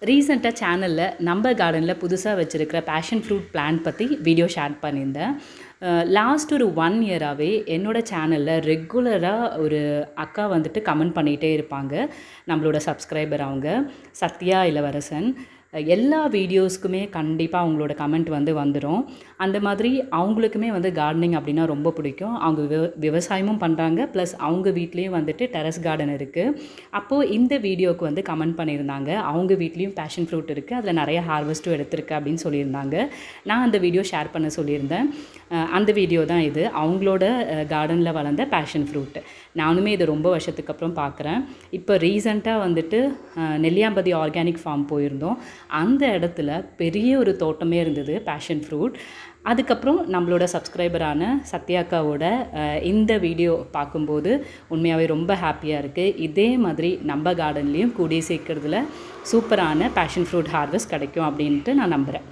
ரீசெண்டாக சேனலில் நம்ம கார்டனில் புதுசாக வச்சுருக்கிற பேஷன் ஃப்ரூட் பிளான்ட் பற்றி வீடியோ ஷேர் பண்ணியிருந்தேன். லாஸ்ட் ஒரு 1 இயராகவே என்னோடய சேனலில் ரெகுலராக ஒரு அக்கா வந்துட்டு கமெண்ட் பண்ணிகிட்டே இருப்பாங்க. நம்மளோட சப்ஸ்கிரைபர் அவங்க சத்யா இளவரசன். எல்லா வீடியோஸ்க்குமே கண்டிப்பாக அவங்களோட கமெண்ட் வந்துடும். அந்த மாதிரி அவங்களுக்குமே கார்டனிங் அப்படின்னா ரொம்ப பிடிக்கும். அவங்க விவசாயமும் பண்ணுறாங்க, ப்ளஸ் அவங்க வீட்லேயும் வந்துட்டு டெரஸ் கார்டன் இருக்குது. அப்போது இந்த வீடியோவுக்கு கமெண்ட் பண்ணியிருந்தாங்க. அவங்க வீட்லேயும் பேஷன் ஃப்ரூட் இருக்குது, அதில் நிறைய ஹார்வெஸ்ட்டும் எடுத்திருக்கு அப்படின்னு சொல்லியிருந்தாங்க. நான் அந்த வீடியோ ஷேர் பண்ண சொல்லியிருந்தேன். அந்த வீடியோ தான் இது. அவங்களோட கார்டனில் வளர்ந்த பேஷன் ஃப்ரூட். நானுமே இது ரொம்ப வருஷத்துக்கு அப்புறம் பார்க்குறேன். இப்போ ரீசெண்டாக வந்துட்டு நெல்லியாம்பதி ஆர்கானிக் ஃபார்ம் போயிருந்தோம். அந்த இடத்துல பெரிய ஒரு தோட்டமே இருந்தது பேஷன் ஃப்ரூட். அதுக்கப்புறம் நம்மளோட சப்ஸ்கிரைபரான சத்யாக்காவோட இந்த வீடியோ பார்க்கும்போது உண்மையாகவே ரொம்ப ஹாப்பியாக இருக்குது. இதே மாதிரி நம்ம கார்டன்லேயும் கூடிய சீக்கிரத்தில் சூப்பரான பேஷன் ஃப்ரூட் ஹார்வெஸ்ட் கிடைக்கும் அப்படின்ட்டு நான் நம்புகிறேன்.